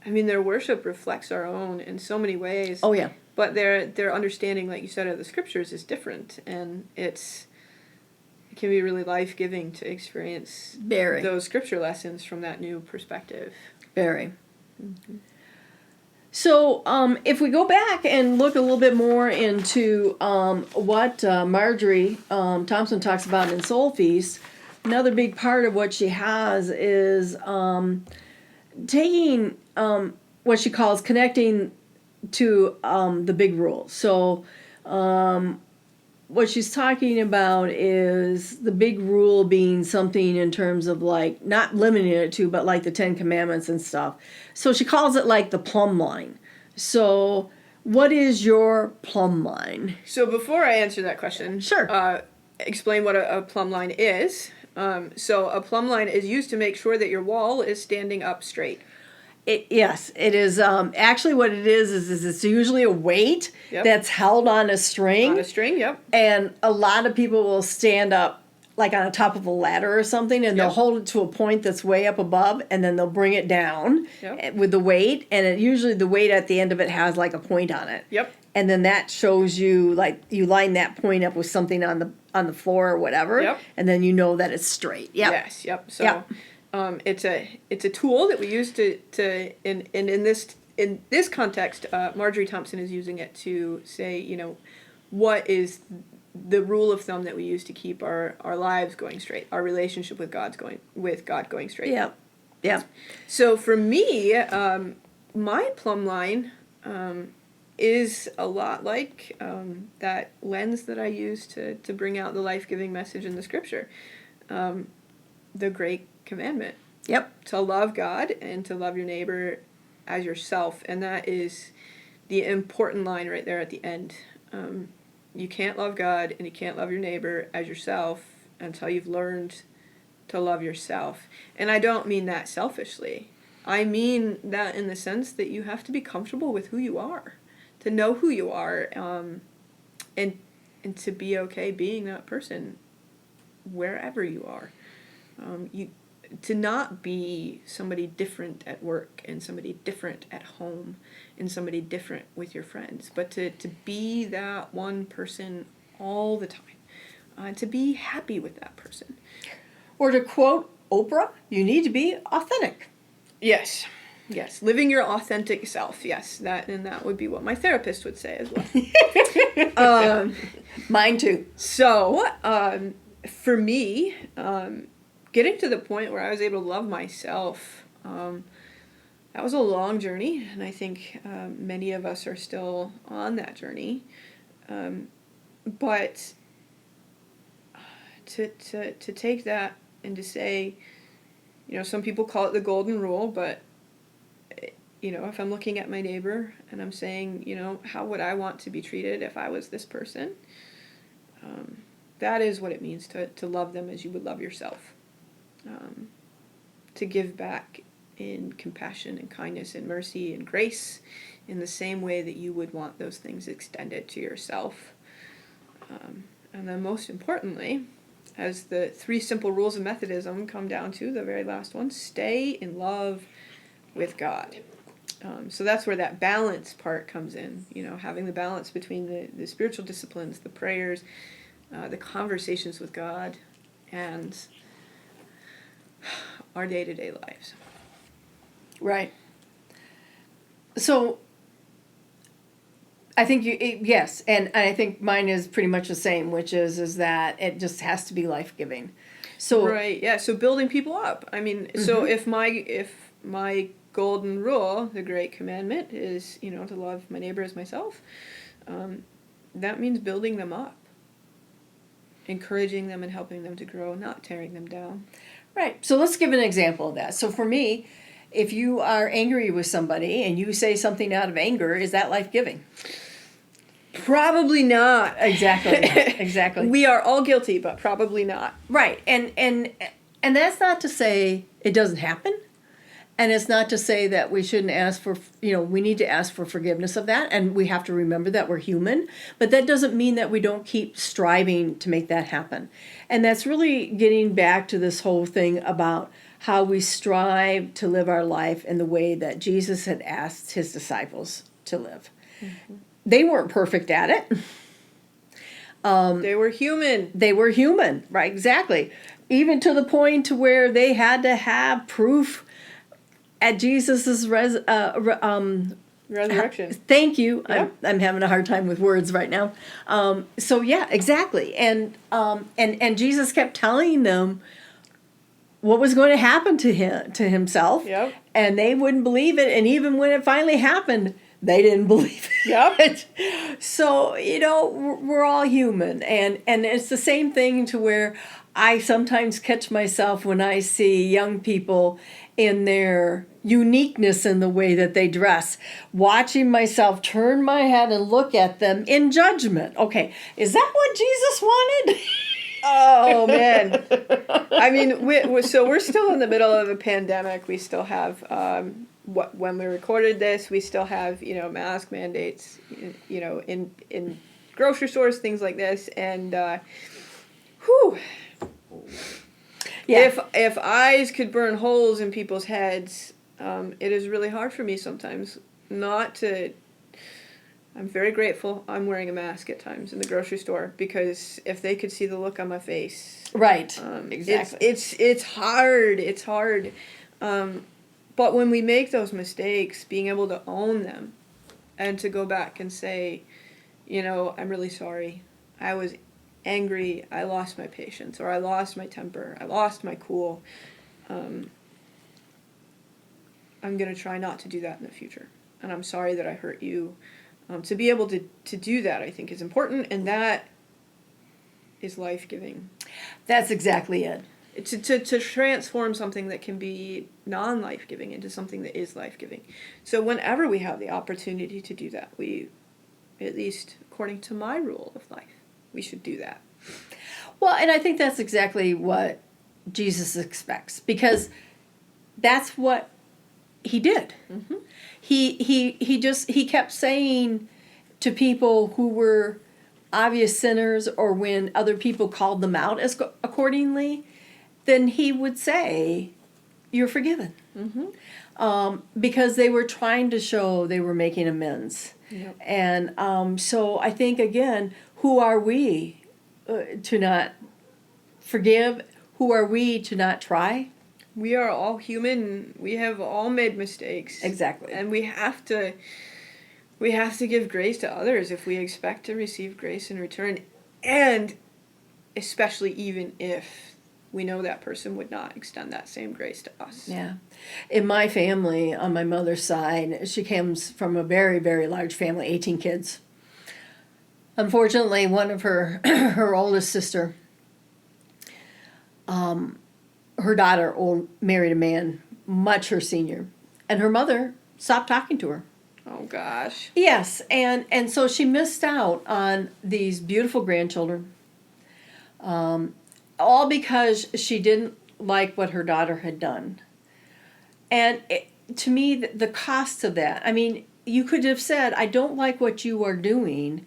S2: I mean, their worship reflects our own in so many ways.
S1: Oh, yeah.
S2: But their understanding, like you said, of the scriptures is different, and it can be really life-giving to experience those scripture lessons from that new perspective.
S1: Very. Mm-hmm. So if we go back and look a little bit more into what Marjorie Thompson talks about in Soul Feast, another big part of what she has is taking what she calls connecting to the big rule. So what she's talking about is the big rule being something in terms of like not limiting it to, but like the 10 Commandments and stuff. So she calls it like the plumb line. So what is your plumb line?
S2: So before I answer that question,
S1: sure.
S2: Explain what a plumb line is. So a plumb line is used to make sure that your wall is standing up straight.
S1: Yes, it is. Actually, what it is it's usually a weight that's held on a string.
S2: On a string, yep.
S1: And a lot of people will stand up like on the top of a ladder or something, and they'll hold it to a point that's way up above, and then they'll bring it down with the weight. And usually the weight at the end of it has like a point on it. Yep. And then that shows you, like, you line that point up with something on the floor or whatever. Yep. And then you know that it's straight. Yep.
S2: Yes. Yep. So. Yep. It's a tool that we use to in this context, Marjorie Thompson is using it to say, what is the rule of thumb that we use to keep our lives going straight, our relationship with God going straight. Yeah, yeah. So for me, my plumb line is a lot like that lens that I use to bring out the life-giving message in the Scripture, the Great Commandment. Yep. To love God and to love your neighbor as yourself. And that is the important line right there at the end. You can't love God and you can't love your neighbor as yourself until you've learned to love yourself. And I don't mean that selfishly. I mean that in the sense that you have to be comfortable with who you are, to know who you are, and to be okay being that person wherever you are. To not be somebody different at work and somebody different at home and somebody different with your friends, but to be that one person all the time, to be happy with that person.
S1: Or to quote Oprah, you need to be authentic.
S2: Yes. Yes, living your authentic self. Yes, that would be what my therapist would say as well.
S1: Mine too.
S2: So, for me, getting to the point where I was able to love myself, that was a long journey, and I think many of us are still on that journey. But to take that and to say, some people call it the golden rule, but if I'm looking at my neighbor and I'm saying, how would I want to be treated if I was this person? That is what it means to love them as you would love yourself. To give back in compassion and kindness and mercy and grace in the same way that you would want those things extended to yourself. And then most importantly, as the 3 simple rules of Methodism come down to, the very last one, stay in love with God. So that's where that balance part comes in, having the balance between the spiritual disciplines, the prayers, the conversations with God, and our day-to-day lives.
S1: Right. So I think yes, and I think mine is pretty much the same, which is that it just has to be life-giving. So
S2: right, yeah. So building people up. I mean, mm-hmm. So if my golden rule, the Great Commandment, is to love my neighbor as myself, that means building them up, encouraging them and helping them to grow, not tearing them down.
S1: Right. So let's give an example of that. So for me, if you are angry with somebody and you say something out of anger, is that life-giving?
S2: Probably not.
S1: Exactly. Exactly.
S2: We are all guilty, but probably not.
S1: Right. And that's not to say it doesn't happen. And it's not to say that we shouldn't ask for, we need to ask for forgiveness of that. And we have to remember that we're human. But that doesn't mean that we don't keep striving to make that happen. And that's really getting back to this whole thing about how we strive to live our life in the way that Jesus had asked his disciples to live. Mm-hmm. They weren't perfect at it.
S2: They were human.
S1: They were human, right? Exactly. Even to the point to where they had to have proof at Jesus's
S2: resurrection.
S1: Thank you.
S2: Yep.
S1: I'm having a hard time with words right now. So yeah, exactly. And Jesus kept telling them what was going to happen to himself.
S2: Yep.
S1: And they wouldn't believe it. And even when it finally happened, they didn't believe it.
S2: Yep.
S1: So, we're all human. And it's the same thing to where I sometimes catch myself when I see young people in their uniqueness in the way that they dress, watching myself turn my head and look at them in judgment. Okay, is that what Jesus wanted?
S2: Oh, man. I mean, so we're still in the middle of a pandemic. We still have, when we recorded this, we still have, mask mandates, in grocery stores, things like this. And, whew.
S1: Yeah.
S2: If eyes could burn holes in people's heads, it is really hard for me sometimes not to. I'm very grateful I'm wearing a mask at times in the grocery store, because if they could see the look on my face,
S1: right, exactly,
S2: it's hard. It's hard. But when we make those mistakes, being able to own them, and to go back and say, I'm really sorry. I was angry, I lost my patience, or I lost my temper, I lost my cool. I'm going to try not to do that in the future. And I'm sorry that I hurt you. To be able to do that, I think, is important, and that is life-giving.
S1: That's exactly it.
S2: To transform something that can be non-life-giving into something that is life-giving. So whenever we have the opportunity to do that, we, at least according to my rule of life, we should do that.
S1: Well, and I think that's exactly what Jesus expects, because that's what he did. Mm-hmm. He kept saying to people who were obvious sinners, or when other people called them out as accordingly, then he would say, "You're forgiven," mm-hmm. Because they were trying to show they were making amends. Yep. And so I think, again, who are we to not forgive? Who are we to not try?
S2: We are all human. We have all made mistakes.
S1: Exactly.
S2: And we have to give grace to others if we expect to receive grace in return, and especially even if we know that person would not extend that same grace to us.
S1: Yeah. In my family, on my mother's side, she comes from a very, very large family, 18 kids. Unfortunately, one of her oldest sister, her daughter married a man much her senior, and her mother stopped talking to her.
S2: Oh gosh.
S1: Yes, and so she missed out on these beautiful grandchildren, all because she didn't like what her daughter had done. And to me, the cost of that, I mean, you could have said, "I don't like what you are doing,"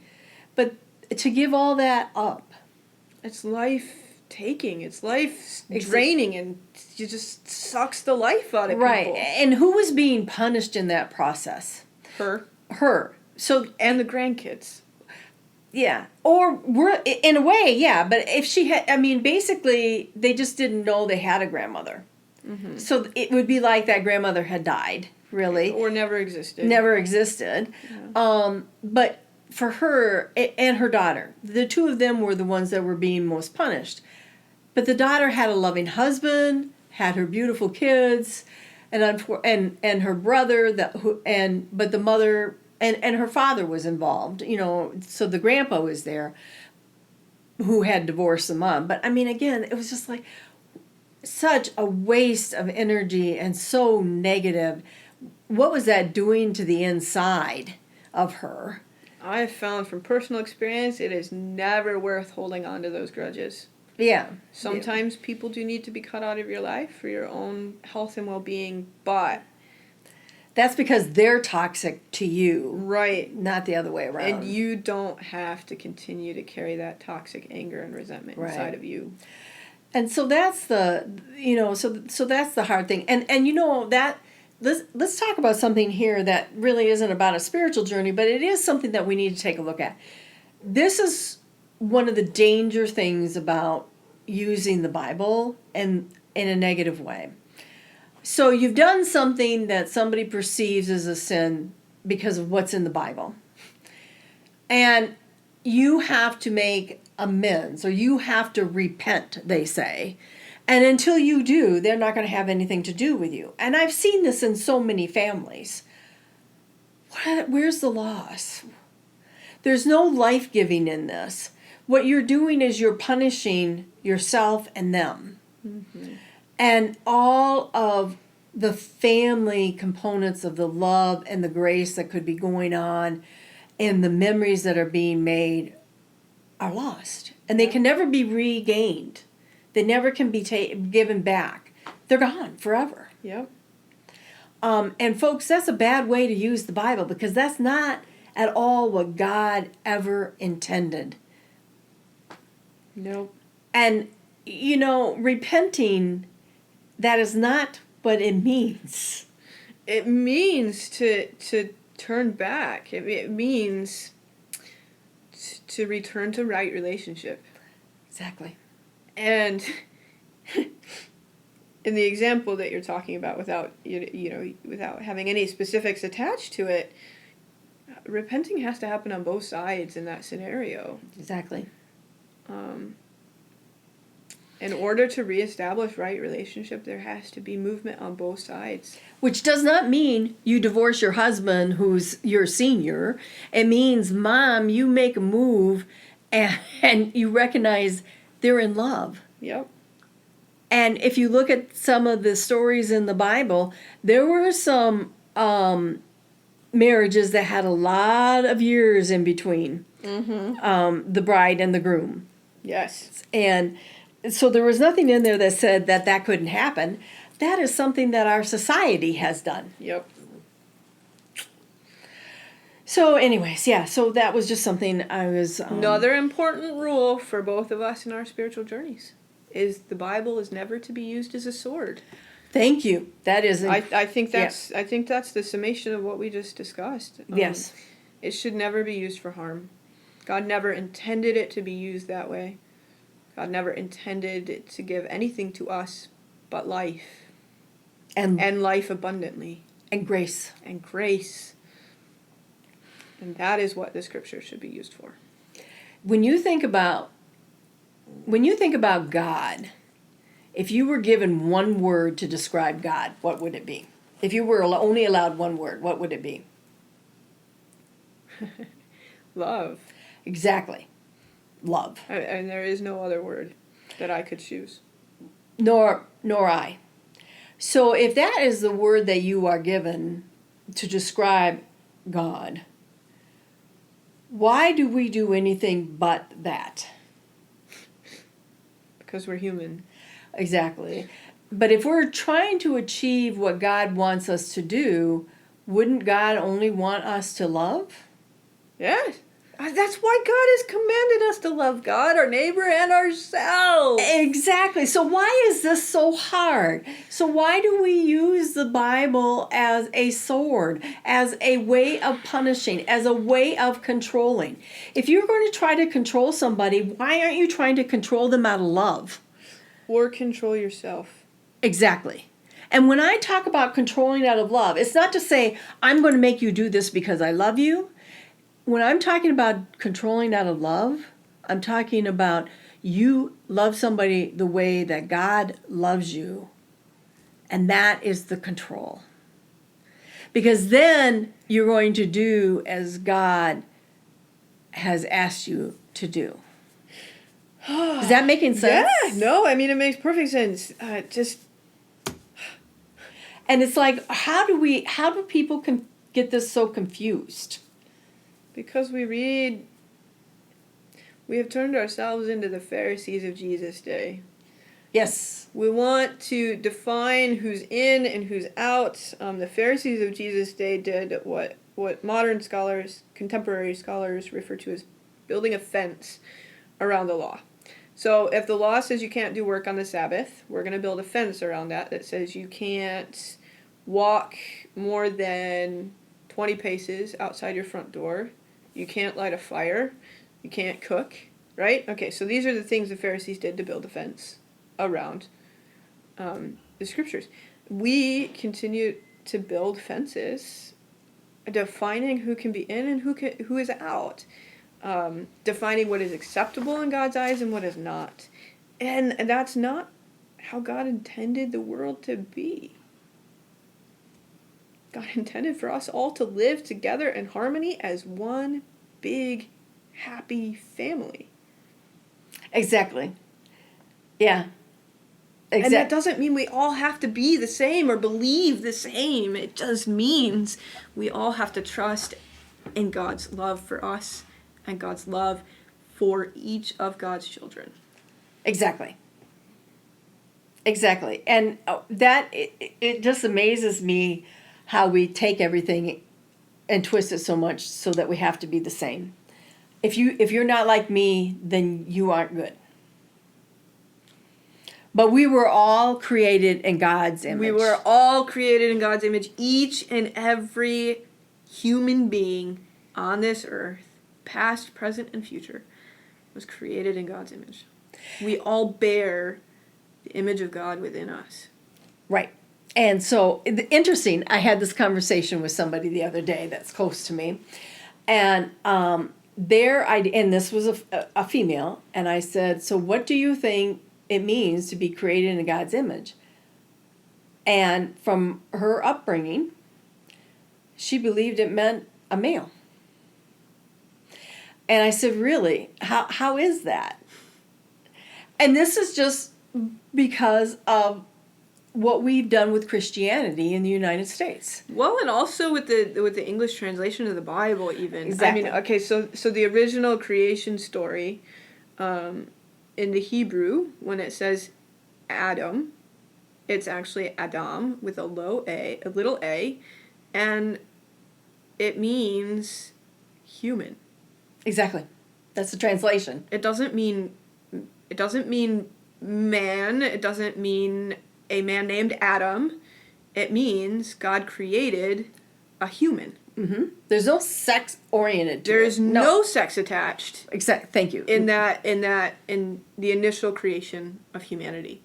S1: but to give all that up.
S2: It's life-taking. It's life-draining, and it just sucks the life out of people.
S1: Right, and who was being punished in that process? Her. So,
S2: and the grandkids.
S1: Yeah. Or we're in a way, yeah. But if she had, I mean, basically, they just didn't know they had a grandmother. Mm-hmm. So it would be like that grandmother had died, really,
S2: or never existed.
S1: Never existed. Yeah. But for her and her daughter, the two of them were the ones that were being most punished. But the daughter had a loving husband, had her beautiful kids, and her brother but the mother and her father was involved, so the grandpa was there who had divorced the mom. But I mean, again, it was just like such a waste of energy and so negative. What was that doing to the inside of her?
S2: I've found from personal experience, it is never worth holding on to those grudges.
S1: Yeah.
S2: Sometimes people do need to be cut out of your life for your own health and well-being, but
S1: That's because they're toxic to you,
S2: right,
S1: not the other way around.
S2: and you don't have to continue to carry that toxic anger and resentment
S1: Right.
S2: inside of you.
S1: And so that's the, so that's the hard thing. And that let's talk about something here that really isn't about a spiritual journey, but it is something that we need to take a look at. This is one of the danger things about using the Bible and in a negative way. So you've done something that somebody perceives as a sin because of what's in the Bible. And you have to make amends, or you have to repent, they say. And until you do, they're not going to have anything to do with you. And I've seen this in so many families. Where's the loss? There's no life-giving in this. What you're doing is you're punishing yourself and them.
S2: Mm-hmm.
S1: And all of the family components of the love and the grace that could be going on and the memories that are being made are lost. And they can never be regained. They never can be given back. They're gone forever.
S2: Yep.
S1: And folks, that's a bad way to use the Bible, because that's not at all what God ever intended.
S2: Nope.
S1: And, repenting, that is not what it means.
S2: It means to turn back. It means to return to right relationship.
S1: Exactly.
S2: And in the example that you're talking about, without without having any specifics attached to it, repenting has to happen on both sides in that scenario.
S1: Exactly.
S2: In order to reestablish right relationship, there has to be movement on both sides.
S1: Which does not mean you divorce your husband who's your senior. It means, Mom, you make a move and you recognize they're in love.
S2: Yep.
S1: And if you look at some of the stories in the Bible, there were some marriages that had a lot of years in between the bride and the groom.
S2: Yes.
S1: And so there was nothing in there that said that couldn't happen. That is something that our society has done.
S2: Yep.
S1: So anyways, yeah, so that was just something I was...
S2: Another important rule for both of us in our spiritual journeys is the Bible is never to be used as a sword.
S1: Thank you. That is...
S2: I think that's the summation of what we just discussed.
S1: Yes.
S2: It should never be used for harm. God never intended it to be used that way. God never intended it to give anything to us but life. And life abundantly.
S1: And grace.
S2: And grace. And that is what the scripture should be used for.
S1: When you think about God, if you were given one word to describe God, what would it be? If you were only allowed one word, what would it be?
S2: Love.
S1: Exactly. Love.
S2: And there is no other word that I could choose.
S1: Nor I. So if that is the word that you are given to describe God, why do we do anything but that?
S2: Because we're human.
S1: Exactly. But if we're trying to achieve what God wants us to do, wouldn't God only want us to love?
S2: Yes. That's why God has commanded us to love God, our neighbor, and ourselves.
S1: Exactly. So why is this so hard? So why do we use the Bible as a sword, as a way of punishing, as a way of controlling? If you're going to try to control somebody, why aren't you trying to control them out of love?
S2: Or control yourself.
S1: Exactly. And when I talk about controlling out of love, it's not to say, I'm going to make you do this because I love you. When I'm talking about controlling out of love, I'm talking about you love somebody the way that God loves you. And that is the control. Because then you're going to do as God has asked you to do. Is that making sense?
S2: Yeah, no, I mean, it makes perfect sense.
S1: And it's like, how do people get this so confused?
S2: Because we have turned ourselves into the Pharisees of Jesus' day.
S1: Yes.
S2: We want to define who's in and who's out. The Pharisees of Jesus' day did what modern scholars, contemporary scholars, refer to as building a fence around the law. So if the law says you can't do work on the Sabbath, we're going to build a fence around that says you can't walk more than 20 paces outside your front door. You can't light a fire. You can't cook, right? Okay, so these are the things the Pharisees did to build a fence around the scriptures. We continue to build fences, defining who can be in and who is out, defining what is acceptable in God's eyes and what is not. And that's not how God intended the world to be. God intended for us all to live together in harmony as one big, happy family.
S1: Exactly. Yeah.
S2: And that doesn't mean we all have to be the same or believe the same. It just means we all have to trust in God's love for us and God's love for each of God's children.
S1: Exactly. Exactly. And it just amazes me how we take everything and twist it so much so that we have to be the same. If you're not like me, then you aren't good. But we were all created in God's image.
S2: We were all created in God's image. Each and every human being on this earth, past, present, and future, was created in God's image. We all bear the image of God within us.
S1: Right. And so, interesting, I had this conversation with somebody the other day that's close to me. And and this was a female, and I said, so what do you think it means to be created in God's image? And from her upbringing, she believed it meant a male. And I said, really? How is that? And this is just because of what we've done with Christianity in the United States.
S2: Well, and also with the English translation of the Bible, even.
S1: Exactly.
S2: I mean, okay, so the original creation story, in the Hebrew, when it says Adam, it's actually Adam with a little a, and it means human.
S1: Exactly. That's the translation.
S2: It doesn't mean man. It doesn't mean a man named Adam. It means God created a human.
S1: Mm-hmm. There's no sex oriented to it.
S2: There's no sex attached.
S1: Thank you.
S2: In the initial creation of humanity.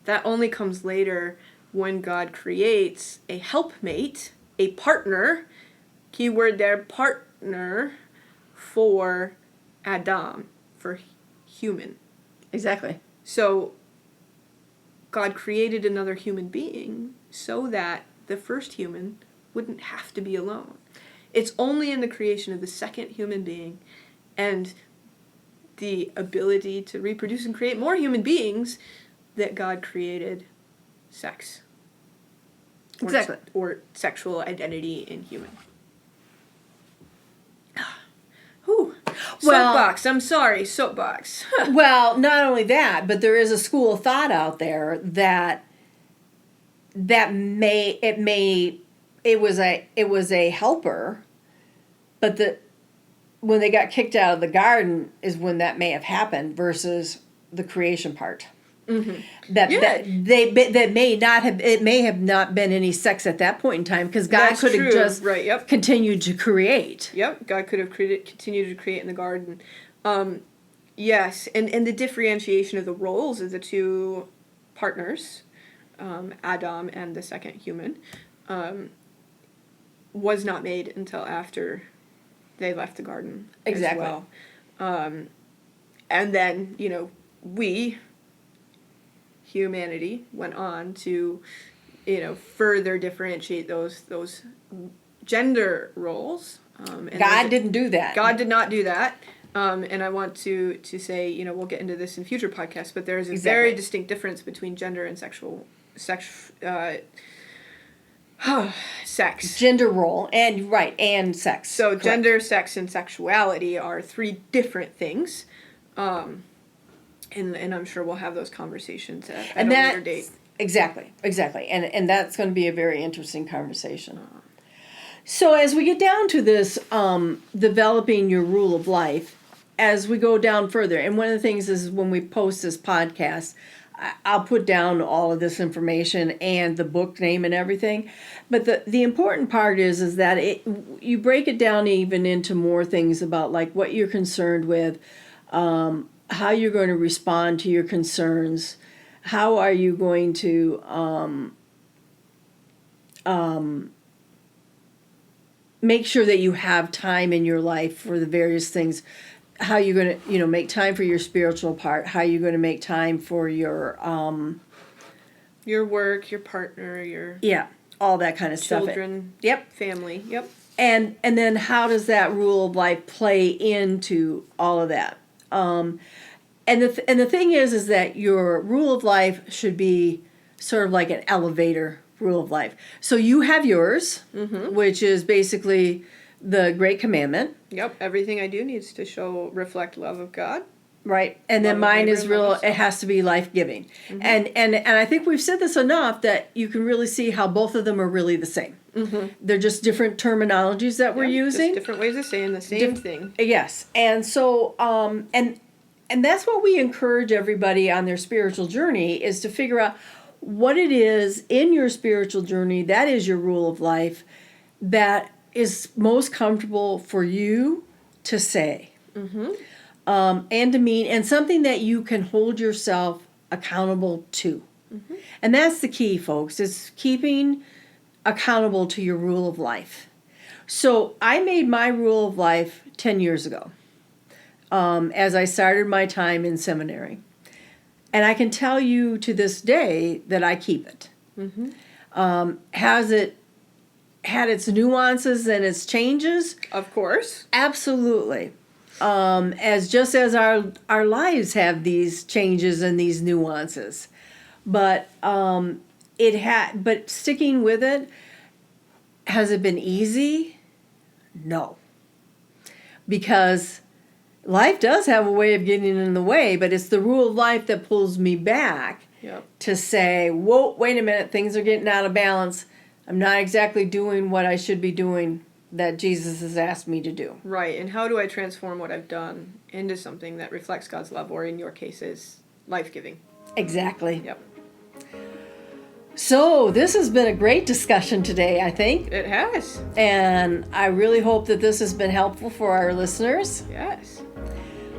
S2: That only comes later when God creates a helpmate, a partner, keyword there, partner, for Adam, for human.
S1: Exactly.
S2: So God created another human being so that the first human wouldn't have to be alone. It's only in the creation of the second human being and the ability to reproduce and create more human beings that God created sex.
S1: Exactly.
S2: Or sexual identity in human. Whew. Soapbox. I'm sorry. Soapbox.
S1: Well, not only that, but there is a school of thought out there that it was a helper, but when they got kicked out of the garden is when that may have happened versus the creation part. Mm-hmm. It may have not been any sex at that point in time because God could have just continued to create.
S2: Yep, God could have continued to create in the garden. Yes, and the differentiation of the roles of the two partners, Adam and the second human, was not made until after they left the garden.
S1: Exactly.
S2: As well. And then, humanity went on to, further differentiate those gender roles. And
S1: God didn't do that.
S2: God did not do that. And I want to say, we'll get into this in future podcasts, but there is a very distinct difference between gender and Sex.
S1: Gender role, and sex.
S2: So
S1: Correct.
S2: gender, sex, and sexuality are three different things. And I'm sure we'll have those conversations at a later date.
S1: Exactly. And that's going to be a very interesting conversation. So as we get down to this, developing your rule of life, as we go down further, and one of the things is when we post this podcast, I'll put down all of this information and the book name and everything. But the important part is that you break it down even into more things about like what you're concerned with, how you're going to respond to your concerns, how are you going to make sure that you have time in your life for the various things, how you're going to, make time for your spiritual part, how you're going to make time for your
S2: work, your partner,
S1: all that kind of
S2: children,
S1: stuff. Yep.
S2: Family, yep.
S1: And then how does that rule of life play into all of that? And the thing is that your rule of life should be sort of like an elevator rule of life. So you have yours, which is basically the Great Commandment.
S2: Yep, everything I do needs to reflect love of God.
S1: Right, and then mine is real. It has to be life-giving, and I think we've said this enough that you can really see how both of them are really the same. They're just different terminologies that we're using,
S2: just different ways of saying the same thing.
S1: Yes, and so and that's what we encourage everybody on their spiritual journey is to figure out what it is in your spiritual journey that is your rule of life that is most comfortable for you to say. And to mean, and something that you can hold yourself accountable to. And that's the key, folks, is keeping accountable to your rule of life. So I made my rule of life 10 years ago as I started my time in seminary. And I can tell you to this day that I keep it. Has it had its nuances and its changes?
S2: Of course.
S1: Absolutely. As our lives have these changes and these nuances, but but sticking with it, has it been easy? No, because life does have a way of getting in the way, but it's the rule of life that pulls me back to say, whoa, wait a minute, things are getting out of balance. I'm not exactly doing what I should be doing that Jesus has asked me to do.
S2: Right, and how do I transform what I've done into something that reflects God's love, or in your case is life-giving?
S1: Exactly.
S2: Yep.
S1: So this has been a great discussion today, I think.
S2: It has.
S1: And I really hope that this has been helpful for our listeners.
S2: Yes.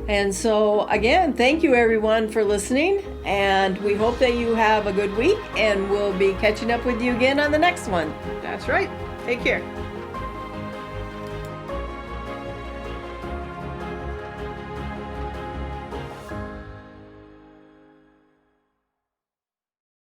S1: And so, again, thank you everyone for listening, and we hope that you have a good week, and we'll be catching up with you again on the next one.
S2: That's right. Take care.